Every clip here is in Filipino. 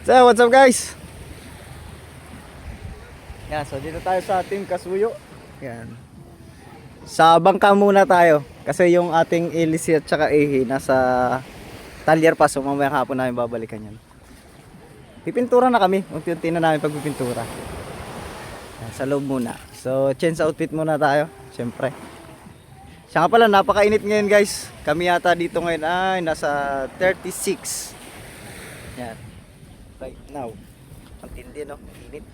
So, what's up guys? Yan, so dito tayo sa Team Kasuyo. Yan. Sa bangka muna tayo. Kasi yung ating ilisi at saka ihi nasa talyer pa. So mamaya hapon namin babalikan yan. Pipintura na kami. Unti-unti na namin pagpipintura. Yan, sa loob muna. So change outfit muna tayo. Siyempre. Siya nga pala, napakainit ngayon guys. Kami yata dito ngayon ay nasa 36. Yan. Right now. Ang tindi no? Init.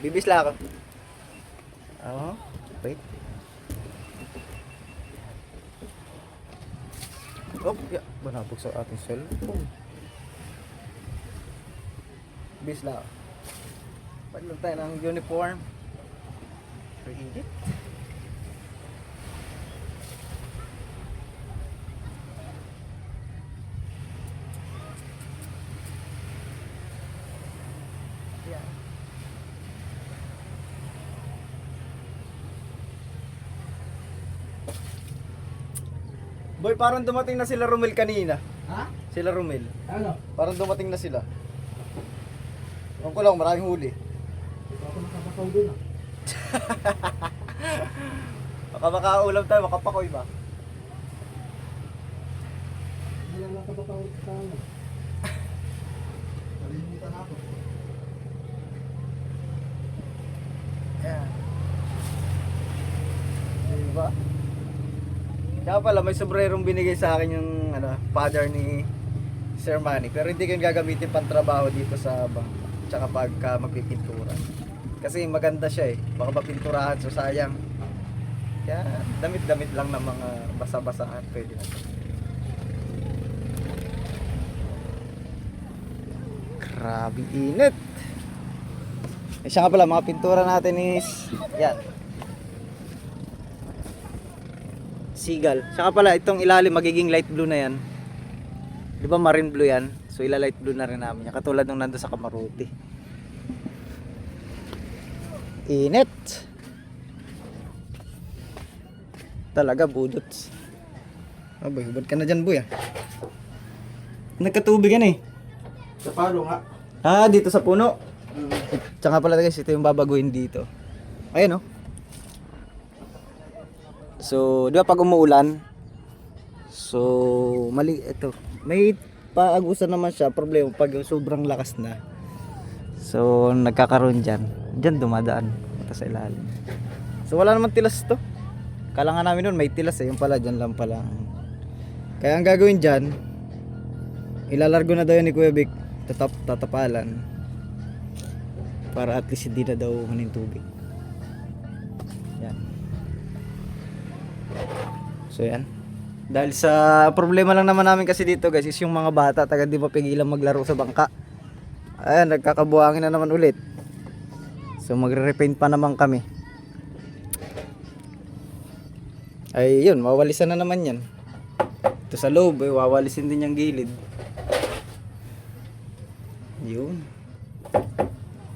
Bibisla ako. Oh, wait. Oh, yeah. Banabog sa ating cellphone. Bisla ako. Paglang tayo ng uniform. Init. Boy, parang dumating na sila Romel kanina. Ha? Sila Romel. Ano? Parang dumating na sila. Ewan ko lang, maraming huli. Ako nakapakaw dun ah. Baka makaulam tayo, makapakoy ba? Hindi lang nakapakaw sa ano. Nalimutan ako. Yeah. Diba? Kaya pala may sombrerong binigay sa akin yung father ni Sir Manny. Pero hindi ko yung gagamitin pang trabaho dito sa bangka. Tsaka pagka magpipintura. Kasi maganda siya eh. Baka mapinturahan, so sayang. Kaya damit-damit lang ng mga basa-basahan. Pwede na. Grabe init. Eh siya nga pala, mga pintura natin is yan. Seagull. Saka pala itong ilalim magiging light blue na yan. 'Di ba marine blue yan? So ila light blue na rin namin yan. Katulad nung nandoon sa Kamaruti. Init. Talaga budot. Aboy, hubad ka na dyan boy ah. Nagkatubig yan eh. Sa palo nga. Ah, dito sa puno. Tsaka pala guys, ito yung babaguhin dito. Ayun oh. So, di ba pag umuulan, so mali ito. May paagusan naman siya, problema pag sobrang lakas na. So, nagkakaroon diyan. Diyan dumadaan ito sa ilalim. So, wala naman tilas to. Kala nga namin noon may tilas eh, yung pala diyan lang pala. Kaya ang gagawin diyan, ilalargo na daw yan ni Kuya Vic, tatapalan. Para at least hindi na daw hunin tubig. Yan. So yan. Dahil sa problema lang naman namin kasi dito guys is yung mga bata taga di mapigilan maglaro sa bangka. Ayan, nagkakabuhangin na naman ulit. So magre-repaint pa naman kami. Ay yun, wawalisan na naman yan. Ito sa loob, wawalisin din yung gilid. Yun.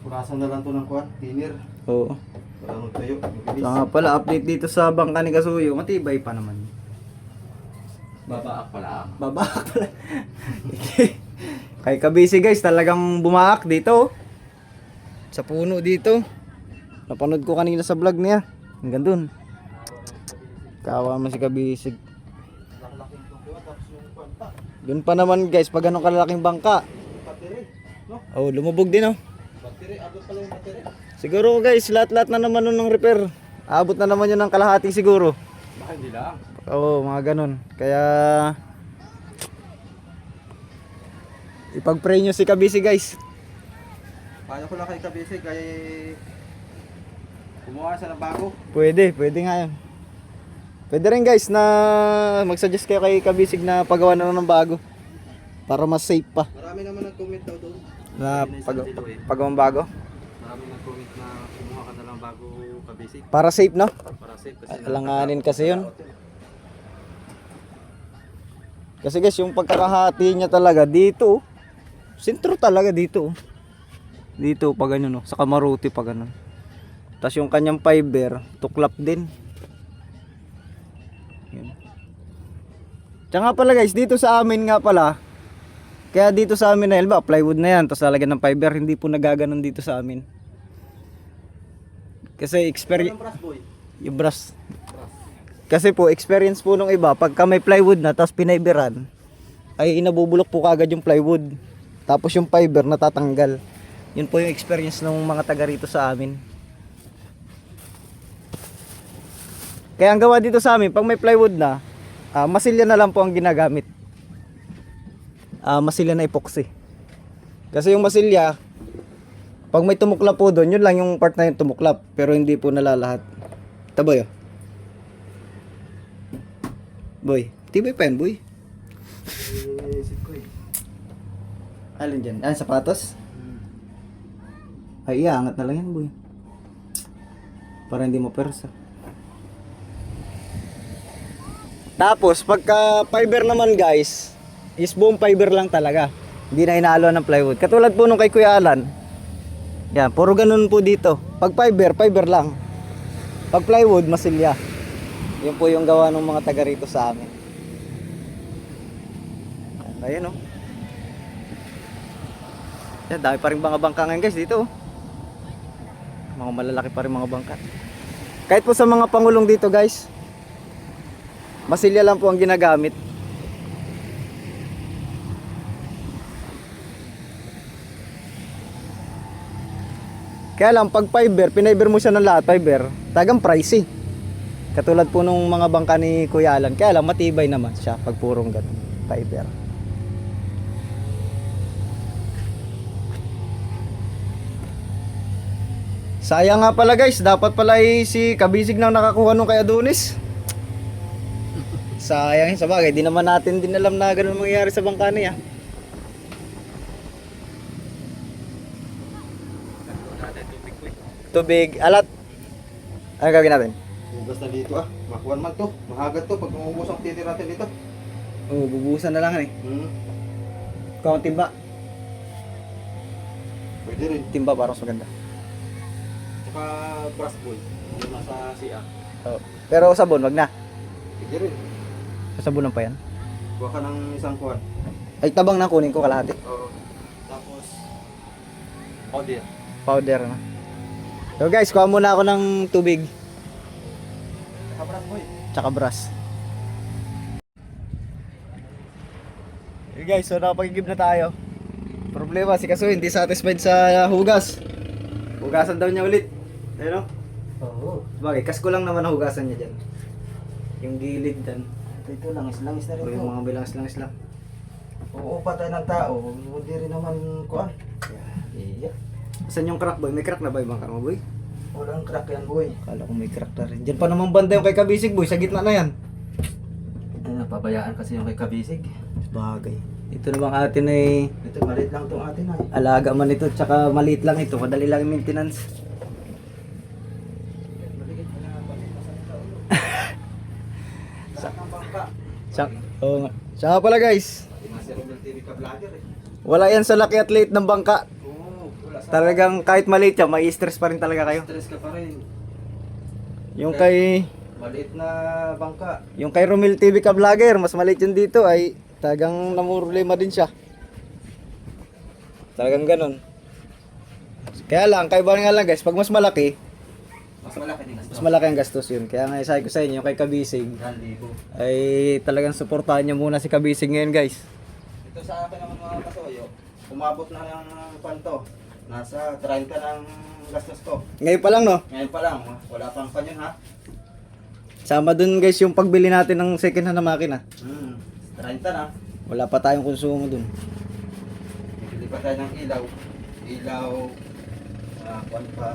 Purasan na lang to ng kuwan, thinner. Oo. Para magtayo. So nga pala, update dito sa bangka ni Kasuyo, matibay pa naman. Babaak pala. Babaak pala. Kay Kabisi guys, talagang bumaak dito. Sa puno dito. Napanood ko kanina sa vlog niya. Hanggang dun. Kawa man si Kabisi. Dun pa naman guys, pag anong kalalaking bangka. Battery, no? Oh, lumubog din oh. Battery, abot pala yung battery. Siguro guys, lahat-lahat na naman nun ng repair. Abot na naman yun ng kalahati siguro. Baka hindi lang. Oo, mga ganun. Kaya ipag-pray nyo si Kabisi guys. Paano ko lang kay Kabisig kay kumuha sa ng bago. Pwede nga yan. Pwede rin guys na mag-suggest kayo kay Kabisig na pagawa na ng bago. Para mas safe pa. Marami naman nag-comment daw doon. Na pagawang bago. Marami nag-comment na kumuha ka na lang bago Kabisig. Para safe no? Para safe kasi Alanganin kasi yun. Kasi guys, yung pagkakahati niya talaga dito. Sentro talaga dito. Dito pa ganun no. Sa Kamaruti pa ganun. Tapos yung kanyang fiber, tuklap din. Yun. Tsaka pala guys, dito sa amin nga pala, Kaya dito sa amin na elba, plywood na yan, tapos lalagyan ng fiber, hindi po nagaganon dito sa amin. Kasi Anong brass boy? yung brass. Kasi po, experience po nung iba, pagka may plywood na, tapos pinayberan, ay inabubulok po kagad yung plywood. Tapos yung fiber natatanggal. Yun po yung experience ng mga taga rito sa amin. Kaya ang gawa dito sa amin, pag may plywood na, masilya na lang po ang ginagamit. Masilya na epoxy. Kasi yung masilya, pag may tumuklap po doon, yun lang yung part na yung tumuklap. Pero hindi po nalalahat. Taboy oh. Boy, tibay pa yan boy. Alin dyan? Sapatos? Ay, iangat na lang yan boy. Para hindi mapersa. Tapos, pagka fiber naman guys, is buong fiber lang talaga. Hindi na inaalo ng plywood. Katulad po nung kay Kuya Alan. Yan, puro ganun po dito. Pag fiber, fiber lang. Pag plywood, masilya. Yun po yung gawa ng mga taga rito sa amin. Ayan oh. Yan, dami pa rin mga bangka ngayon guys dito oh. Mga malalaki pa rin mga bangka. Kahit po sa mga pangulong dito guys, masilya lang po ang ginagamit. Kaya lang pag fiber, pinayber mo siya ng lahat fiber, tagang pricey. Katulad po nung mga bangka ni Kuya Alan, kaya lang matibay naman siya pag purong ganun, fiber. Sayang nga pala guys, dapat pala si Kabisig nang nakakuha nung kay Adonis. Sayang sa bagay, di naman natin din alam na ganun mangyayari sa bangka niya. Tubig, alat. Ano gagawin natin? Basta dito makuha man to. Mahagat to pag umubos ang titi natin dito. Oo, bubuhusan na lang Kung timba. Pwede rin. Timba parang mas maganda. Tsaka brass boy. Yung nasa CA. Oo. Pero sabon, wag na. Pwede rin. Sabunan pa yan. Kuha ka ng isang kuhan. Ay, tabang na kunin ko kalahati. Oo. Tapos powder. Powder na. So guys, kuha muna ako ng tubig. Tsaka brass boy. Tsaka brush. Hey guys, so nakapag-give na tayo. Problema, si Kaso hindi satisfied sa hugas. Hugasan daw niya ulit. Ayun o. Oo. Bagay, kasko lang naman ang hugasan niya dyan. Yung gilid dyan. Ito langis-langis na O rin yung to. mga bilangis-langis lang. Uupa tayo ng tao. Hindi rin naman kuhan. Iya. Saan yung crack boy? May crack na ba yung bangka mo boy? Walang crack yan boy. Kala ko may crack na rin. Dyan pa namang banda yung kay Kabisig boy. Sa gitna na yan. Ay, napabayaan kasi yung kay Kabisig. Bagay. Ito namang atin ay Ito maliit lang tong atin ay. alaga man ito. Tsaka maliit lang ito. Madali lang yung maintenance. Maliit na balik sa ulo. Sa ng bangka. Oo nga. Tsaka pala guys. Pati nga si Romel TV ka vlogger eh. Wala yan sa laki at liit ng bangka. Oo, wala sa Talagang kahit maliit yan, may stress pa rin talaga kayo. stress ka pa rin. Yung kay Maliit na bangka. Romel TV ka vlogger, mas maliit yun dito ay talagang namumroblema din siya. Talagang ganun. Kaya lang, kaiba nga lang guys, pag mas malaki, Mas malaki din mas malaki ang gastos yun. Kaya nga sabi ko sa inyo, yung kay Kabisig, 1,000. ay talagang suportahan nyo muna si Kabisig ngayon guys. Ito sa akin naman mga kasoyo, umabot na ng panto. Nasa 30 ng gastos ko. Ngayon pa lang no, Ngayon pa lang, wala pang panyon ha. sama dun guys yung pagbili natin ng second hand na makina. 30 na. Wala pa tayong konsumo dun. Bibili pa tayo ng ilaw. Ilaw, kwan pa.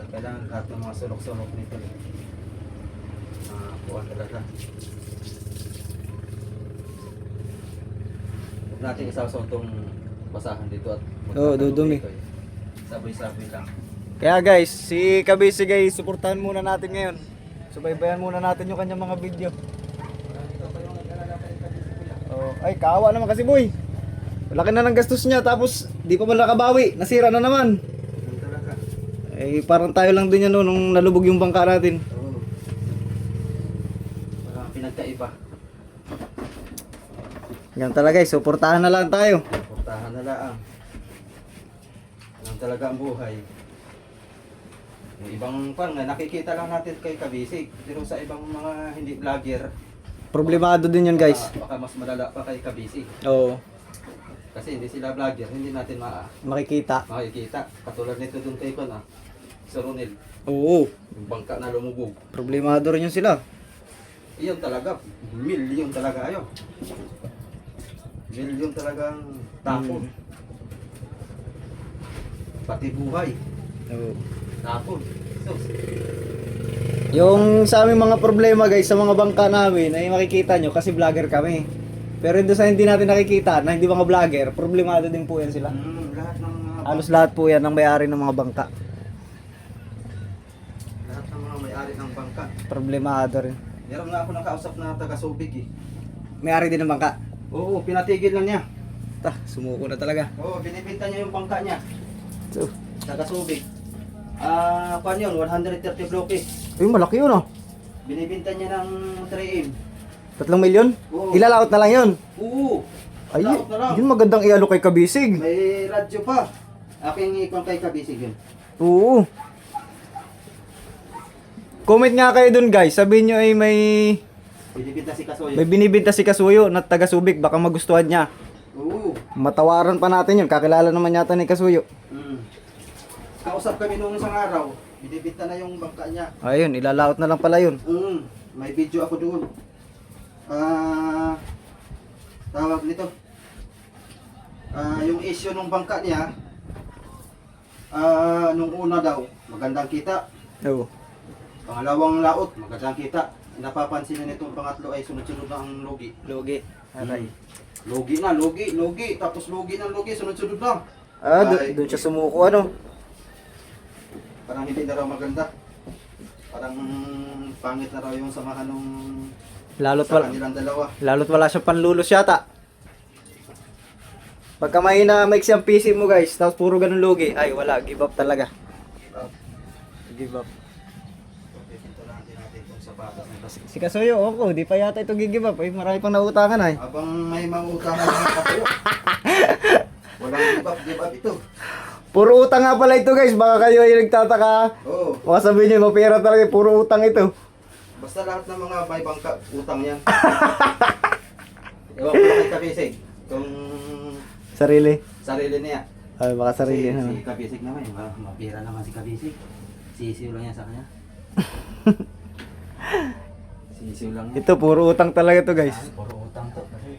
Kailangan lahat ng mga sulok-sulok nito. Kuha talaga. Huwag natin isasaw itong basahan dito at Oo, dudumi. Sabay-sabay lang. Kaya guys, si Kabisig ay suportahan muna natin ngayon. Subaybayan muna natin yung kanyang mga video. Oh, ay, kawa naman kasi boy. Laki na ng gastos niya tapos di pa man nakabawi, nasira na naman. Ganun talaga. Eh parang tayo lang din yan no, nung nalubog yung bangka natin. Oo. Parang pinagkaiba. Ganun talaga guys, suportahan na lang tayo. Portahan na lang. Yan talaga ang buhay. Yung ibang pan nga nakikita lang natin kay Kabisig, pero sa ibang mga hindi vlogger, Problemado din yun guys. baka mas malala pa kay Kabisig. Oo. Kasi hindi sila vlogger, hindi natin Makikita. makikita. Katulad nito dun kay Kon, sa Ronel, Oo. yung bangka na lumubog. Problemado rin yun sila. Iyon talaga, milyon talaga ayo. Milyon talagang tapon. Pati buhay, Oo. tapon. Sus. Yung sa aming mga problema guys, sa mga bangka namin, ay makikita nyo kasi vlogger kami. Pero doon sa hindi natin nakikita, na hindi mga vlogger, problemado din po yan sila. Lahat ng mga Halos lahat po yan ng may-ari ng mga bangka. lahat ng mga may-ari ng bangka. Problemado rin. Meron nga ako nakausap na taga Subic eh. May-ari din ng bangka. Oo, pinatigil na niya. Sumuko na talaga. Oo, binibenta niya yung bangka niya. So, Taga Subic. Kwan yun, 130 bloke. ay malaki yun oh. Binibenta niya ng 3M. 3 milyon? Oo. Ilalaot na lang yun. Oo. Ay, Laot na lang. yun magandang ialo kay Kabisig. May radyo pa. Aking ikon kay Kabisig yun. Oo. Comment nga kayo dun guys. Sabihin nyo ay may Binibenta si Kasoyo. binibinta si Kasuyo na taga Subic. Baka magustuhan niya. Oo. Matawaran pa natin yun. Kakilala naman yata ni Kasuyo. Kausap kami noong isang araw. Binibenta na yung bangka niya. Ayun, ilalaot na lang pala yun. May video ako doon. Tawag nito. Yung issue ng bangka niya, nung una daw, magandang kita. Oo. Pangalawang laot, magandang kita. Napapansin na nitong pangatlo ay sunod-sunod na ang logi. Logi. Aray. Logi na, logi. Tapos logi ng logi, sunod-sunod lang. Ay. Doon siya sumuko ano. Parang hindi na raw maganda. Parang pangit na raw yung samahan ng sa kanilang dalawa. Lalo't wala siyang panlulos yata. Pagka may na maiksi ang PC mo guys, tapos puro ganun logi, ay wala, give up talaga. Give up. Ito lang din natin itong sapatos na kasi. Si Kasuyo, ako, di pa yata ito give up. Ay, marami pang nautangan ay. Habang may mautangan ng kapayo. Walang give up ito. Puro utang nga pala ito guys, baka kayo ay nagtataka. Oo. Baka sabihin nyo, mapira talaga, puro utang ito. Basta lahat ng mga may bangka, utang yan. Ewan ko lang kay Kabisig. Kung Sarili. sarili niya. Ay, baka sarili. Si Kabisig naman, mapira naman si Kabisig. Sisiw lang yan sa kanya. Sisiw lang yan. Ito, puro utang talaga to guys. Puro utang to. Kasi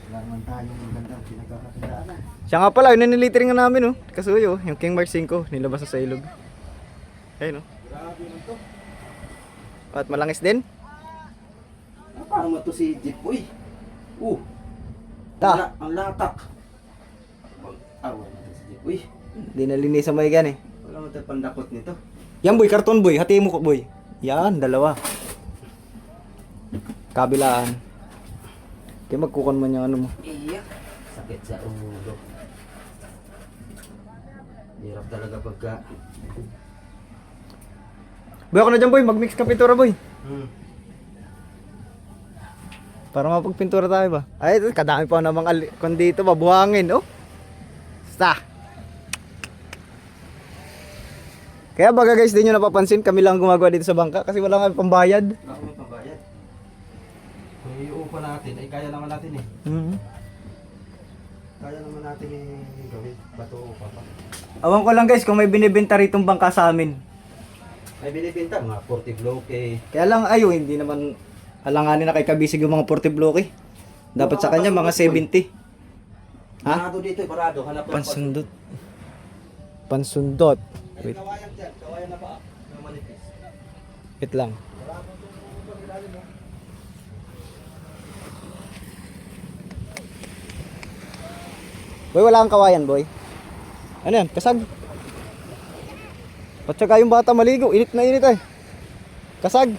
wala naman tayong magandang pinagkakakindaan. Siya nga pala, yun ang nilitering nga namin, oh. Kasuyo, yung King Mark 5, nilabas na sa ilog. Ayun, oh. Grabe naman to. At malangis din. Paano mo to si Jeep, uy? Ang latak. Wala natin si Jeep, uy. Hindi nalinisan mo yan eh. Wala mo tayo pandakot nito. Yan boy, karton boy. Hati mo ko boy. Yan, dalawa. Kabilaan. Kaya magkukon man yung ano mo. Iya. Sakit sa ulo. Hirap talaga pagka... Boy, ako na dyan boy. Mag-mix ka pintura boy. Para mapagpintura tayo ba? Ay, kadami pa namang kung dito mabuhangin. Oh. Basta. Kaya baga guys, di nyo napapansin, kami lang gumagawa dito sa bangka kasi wala kami pambayad. Wala kami pambayad. Kung iuupa natin, ay kaya naman natin eh. Kaya naman natin gawin. Bato upa pa. Awan ko lang guys kung may binibenta ritong bangka sa amin. May binibinta, mga 40 bloke. Kaya lang ayo, hindi naman alanganin na kay Kabisig yung mga 40 bloke. Dapat sa kanya mga 70. Ha? Parado dito, parado. Hanap ng Pansundot. Pansundot. May Wait, kawayan dyan, kawayan na pa. Ng manipis. wait lang. Boy, wala kang kawayan, boy. Ano yan? Kasag. At saka yung bata maligo, init na init eh. Kasag.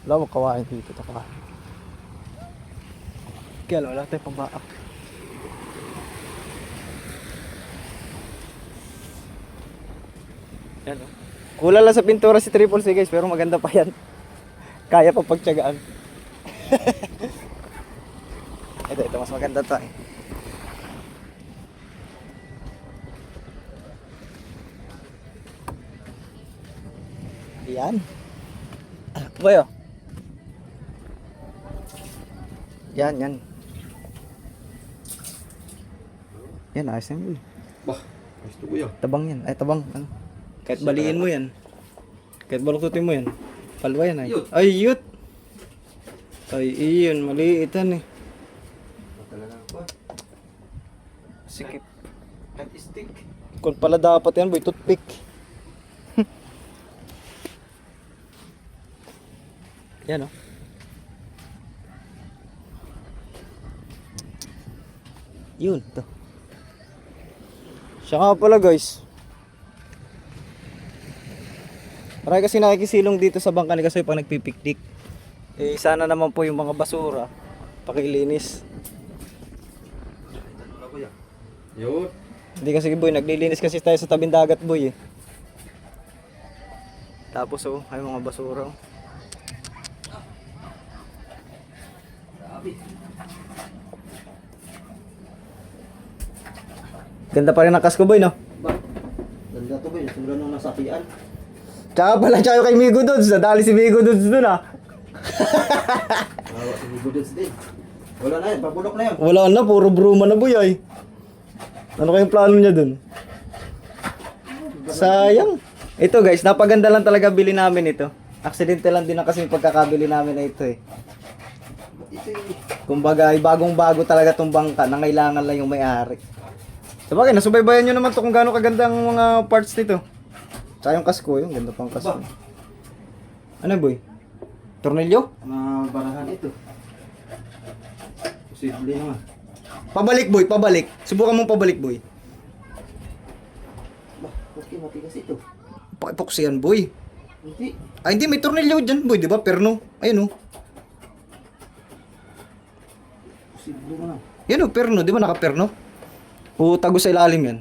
Wala mo kawayan dito. Taka. Kaya wala tayong pambaak. Yan o. Kulang lang sa pintura si Triple C guys, pero maganda pa yan. Kaya pa pagtyagaan. Ito mas maganda to eh. Yan. Boy, oh. Yan. Yan, ayos na yun. Bah, gusto ko yan. Tabang yan. Ay, tabang. Ano? Kahit baliin mo yan. Kahit baluktutin mo yan. Palwa yan ay. Yut. Ay, yut. Ay, iyon. Maliitan eh. Talaga ba? Sikip. Cut stick. Kung pala dapat yan, boy. Toothpick. Yan, oh. Yun, to. Siya nga pala, guys. Marami kasi nakikisilong dito sa bangka ni Kasoy pag nagpipiknik. Eh, sana naman po yung mga basura pakilinis. Ano ko yan? Yun. Hindi kasi, boy, naglilinis kasi tayo sa tabing dagat, boy, eh. Tapos, oh, ay mga basura, oh. Grabe. Ganda pa rin ang kasko, boy, no? Ba? Ganda to ba yun? Simula nung nasapian. Tsaka kay Migo Dudes. Nadali si Migo Dudes dun, ah. Bawa si Bigo Dudes din. Wala na yan, pabulok na yan. Wala na, puro bruma na, boy, ay. Ano kayong plano niya dun? Sayang. Ito, guys, napaganda lang talaga bili namin ito. Aksidente lang din na kasi yung pagkakabili namin na ito, eh. Ito yung... Kumbaga, ay bagong-bago talaga tong bangka. Nangailangan lang yung may-ari. Sabagay, nasubaybayan nyo naman to kung gaano kaganda ang mga parts nito. Tsaka yung kasko, yung ganda pang kasko. Ano, boy? Tornilyo? Mga barahan ito. Posible naman. Pabalik, boy, pabalik. Subukan mong pabalik, boy. Bah, okay, matigas ito. Pakipoks yan, boy. Hindi. Ay, hindi, may tornilyo dyan, boy, di ba? Perno. Ayun, oh. Posible naman. Yan, oh, perno. Di ba naka-perno? O tago sa ilalim yan.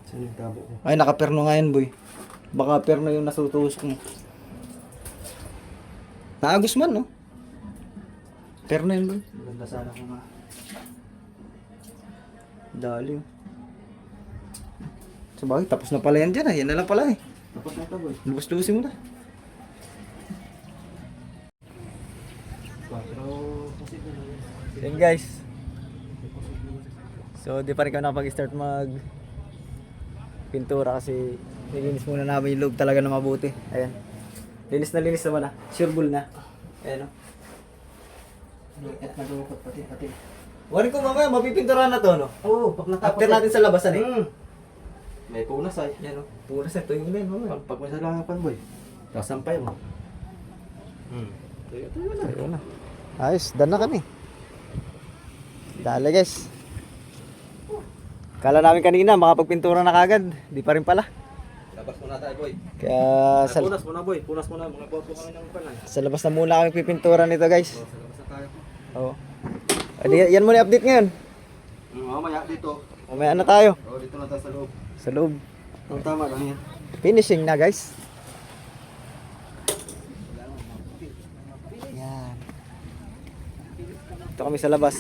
Saan yung tabo ko? Ay, naka-perno nga yan, boy. Baka perno yung nasutusok mo. Naagos man, no? Perno yan, boy. Maganda sana ko nga. Dali, oh. Sabagay, tapos na pala yan dyan, ah. Yan na lang pala, eh. Tapos na ito, boy. Lubos-lubosin mo na. Pero posible naman. Yan, guys. So, di pa rin kami nakapag-start pintura kasi nilinis muna namin yung loob talaga na mabuti. Ayan. Linis naman na. Sureball na. Ayan, o. At nadukot pati. Wari ko mamaya, mapipinturahan na to, no? Oo, pag natapos. After natin sa labasan, eh. May punas ay. Yan, o. Punas na ito yung ulan, mamaya. Pag may salangapan, boy. Kasampay mo. Tuyo na. Ayun na. Ayos, done na kami. Dali, guys. Kala namin kanina makapagpintura na kagad. Di pa rin pala. Labas muna tayo, boy. Kaya sa, Punas muna, boy. Punas muna. Mga po kami ng panay. sa labas na muna kami pipintura nito, guys. Sa labas na tayo. Oo. Yan muna yung update ngayon. Mamaya dito. Mamaya na tayo. Dito na tayo sa loob. Sa loob. Ang tama lang yan. Finishing na, guys. Yan. Ito kami sa labas.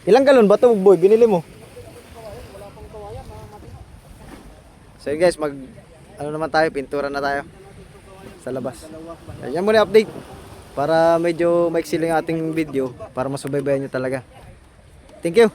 Ilang galon ba ito, boy? Binili mo? So yun, guys, ano naman tayo, pintura na tayo sa labas. Yan muna yung update para medyo maiksi lang yung ating video para masubaybayan nyo talaga. Thank you.